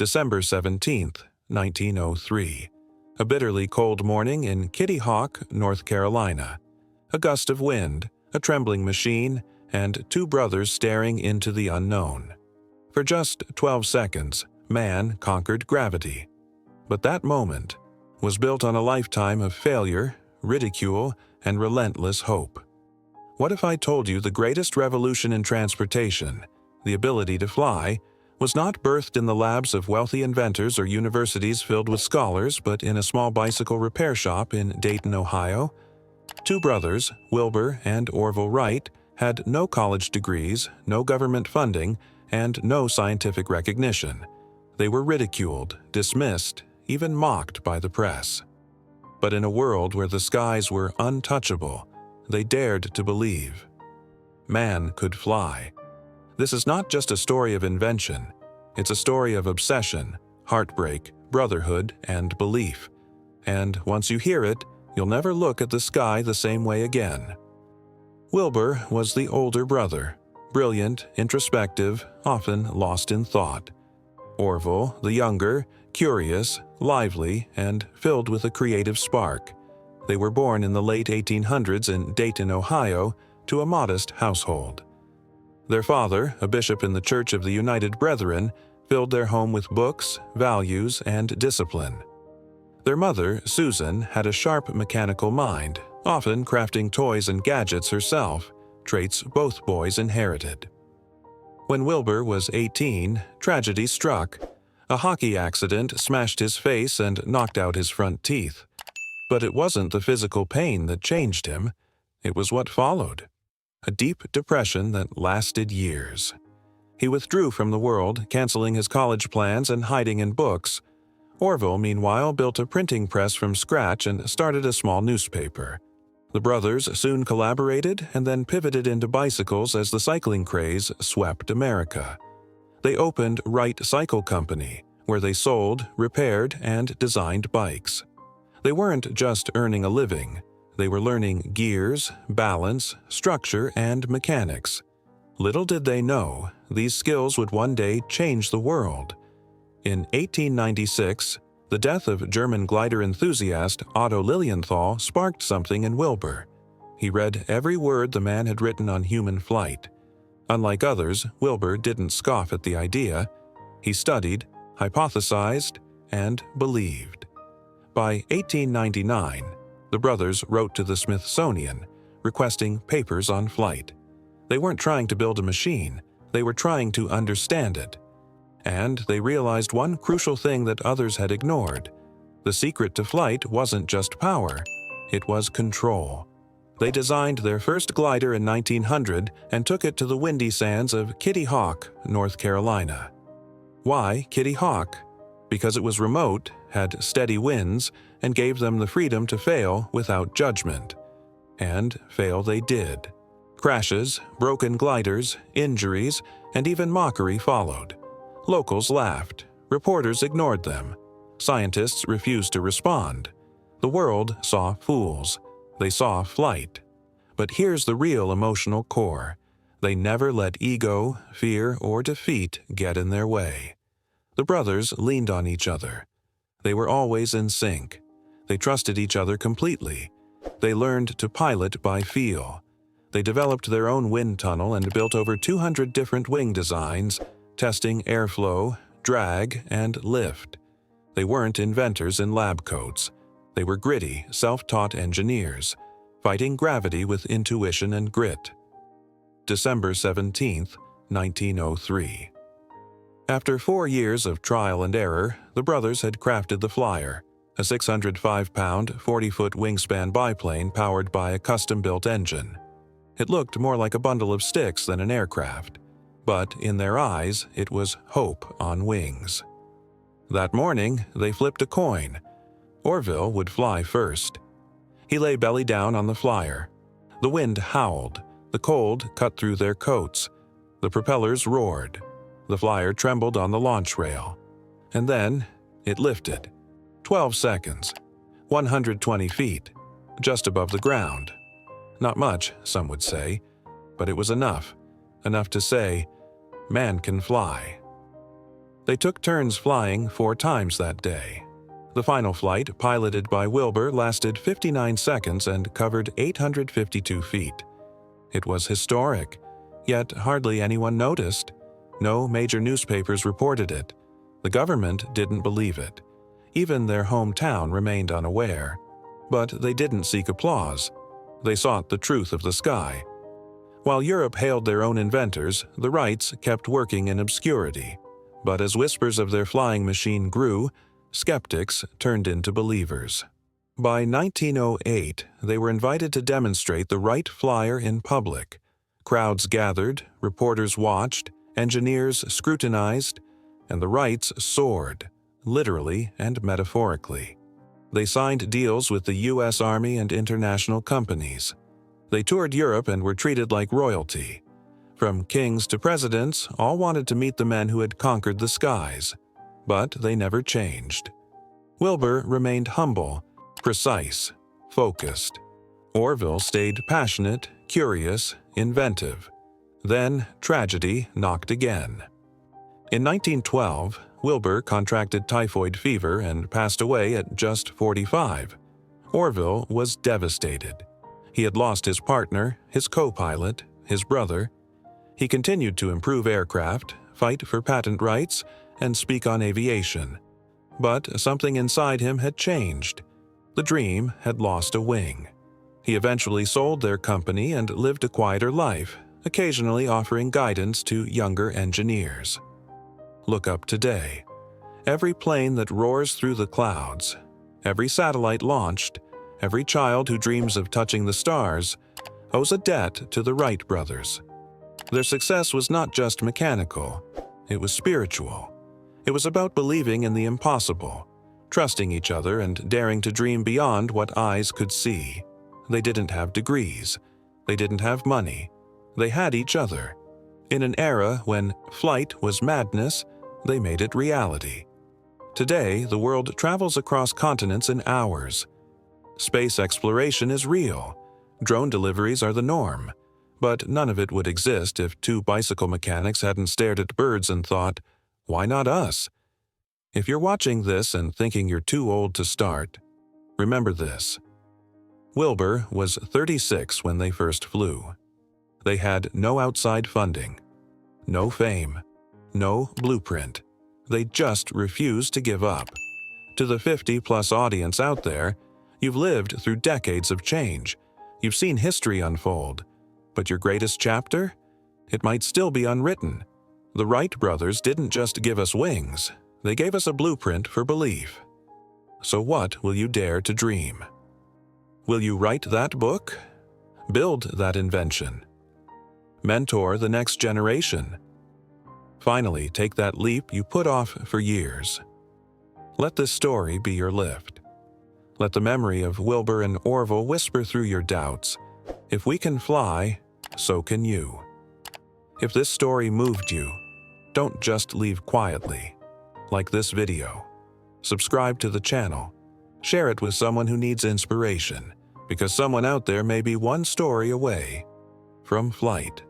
December 17, 1903. A bitterly cold morning in Kitty Hawk, North Carolina. A gust of wind, a trembling machine, and two brothers staring into the unknown. For just 12 seconds, man conquered gravity. But that moment was built on a lifetime of failure, ridicule, and relentless hope. What if I told you the greatest revolution in transportation, the ability to fly, was not birthed in the labs of wealthy inventors or universities filled with scholars, but in a small bicycle repair shop in Dayton, Ohio? Two brothers, Wilbur and Orville Wright, had no college degrees, no government funding, and no scientific recognition. They were ridiculed, dismissed, even mocked by the press. But in a world where the skies were untouchable, they dared to believe. Man could fly. This is not just a story of invention. It's a story of obsession, heartbreak, brotherhood, and belief. And once you hear it, you'll never look at the sky the same way again. Wilbur was the older brother, brilliant, introspective, often lost in thought. Orville, the younger, curious, lively, and filled with a creative spark. They were born in the late 1800s in Dayton, Ohio, to a modest household. Their father, a bishop in the Church of the United Brethren, filled their home with books, values, and discipline. Their mother, Susan, had a sharp mechanical mind, often crafting toys and gadgets herself, traits both boys inherited. When Wilbur was 18, tragedy struck. A hockey accident smashed his face and knocked out his front teeth. But it wasn't the physical pain that changed him. It was what followed. A deep depression that lasted years. He withdrew from the world, canceling his college plans and hiding in books. Orville, meanwhile, built a printing press from scratch and started a small newspaper. The brothers soon collaborated and then pivoted into bicycles as the cycling craze swept America. They opened Wright Cycle Company, where they sold, repaired, and designed bikes. They weren't just earning a living. They were learning gears, balance, structure, and mechanics. Little did they know, these skills would one day change the world. In 1896, the death of German glider enthusiast Otto Lilienthal sparked something in Wilbur. He read every word the man had written on human flight. Unlike others, Wilbur didn't scoff at the idea. He studied, hypothesized, and believed. By 1899, the brothers wrote to the Smithsonian, requesting papers on flight. They weren't trying to build a machine, they were trying to understand it. And they realized one crucial thing that others had ignored. The secret to flight wasn't just power, it was control. They designed their first glider in 1900 and took it to the windy sands of Kitty Hawk, North Carolina. Why Kitty Hawk? Because it was remote, had steady winds, and gave them the freedom to fail without judgment. And fail they did. Crashes, broken gliders, injuries, and even mockery followed. Locals laughed. Reporters ignored them. Scientists refused to respond. The world saw fools. They saw flight. But here's the real emotional core. They never let ego, fear, or defeat get in their way. The brothers leaned on each other. They were always in sync. They trusted each other completely. They learned to pilot by feel. They developed their own wind tunnel and built over 200 different wing designs, testing airflow, drag, and lift. They weren't inventors in lab coats. They were gritty, self-taught engineers, fighting gravity with intuition and grit. December 17, 1903. After 4 years of trial and error, the brothers had crafted the Flyer, a 605-pound, 40-foot wingspan biplane powered by a custom-built engine. It looked more like a bundle of sticks than an aircraft, but in their eyes, it was hope on wings. That morning, they flipped a coin. Orville would fly first. He lay belly down on the Flyer. The wind howled. The cold cut through their coats. The propellers roared. The Flyer trembled on the launch rail. And then, it lifted. 12 seconds. 120 feet. Just above the ground. Not much, some would say, but it was enough. Enough to say, man can fly. They took turns flying 4 times that day. The final flight, piloted by Wilbur, lasted 59 seconds and covered 852 feet. It was historic, yet hardly anyone noticed. No major newspapers reported it. The government didn't believe it. Even their hometown remained unaware. But they didn't seek applause. They sought the truth of the sky. While Europe hailed their own inventors, the Wrights kept working in obscurity. But as whispers of their flying machine grew, skeptics turned into believers. By 1908, they were invited to demonstrate the Wright Flyer in public. Crowds gathered, reporters watched, engineers scrutinized, and the Wrights soared, literally and metaphorically. They signed deals with the U.S. Army and international companies. They toured Europe and were treated like royalty. From kings to presidents, all wanted to meet the men who had conquered the skies. But they never changed. Wilbur remained humble, precise, focused. Orville stayed passionate, curious, inventive. Then tragedy knocked again. In 1912, Wilbur contracted typhoid fever and passed away at just 45. Orville was devastated. He had lost his partner, his co-pilot, his brother. He continued to improve aircraft, fight for patent rights, and speak on aviation. But something inside him had changed. The dream had lost a wing. He eventually sold their company and lived a quieter life, occasionally offering guidance to younger engineers. Look up today. Every plane that roars through the clouds, every satellite launched, every child who dreams of touching the stars, owes a debt to the Wright brothers. Their success was not just mechanical, it was spiritual. It was about believing in the impossible, trusting each other and daring to dream beyond what eyes could see. They didn't have degrees. They didn't have money. They had each other. In an era when flight was madness, they made it reality. Today, the world travels across continents in hours. Space exploration is real. Drone deliveries are the norm. But none of it would exist if 2 bicycle mechanics hadn't stared at birds and thought, why not us? If you're watching this and thinking you're too old to start, remember this. Wilbur was 36 when they first flew. They had no outside funding, no fame, no blueprint. They just refused to give up. To the 50-plus audience out there, you've lived through decades of change. You've seen history unfold. But your greatest chapter? It might still be unwritten. The Wright brothers didn't just give us wings. They gave us a blueprint for belief. So what will you dare to dream? Will you write that book? Build that invention? Mentor the next generation? Finally, take that leap you put off for years. Let this story be your lift. Let the memory of Wilbur and Orville whisper through your doubts. If we can fly, so can you. If this story moved you, don't just leave quietly. Like this video. Subscribe to the channel. Share it with someone who needs inspiration, because someone out there may be one story away from flight.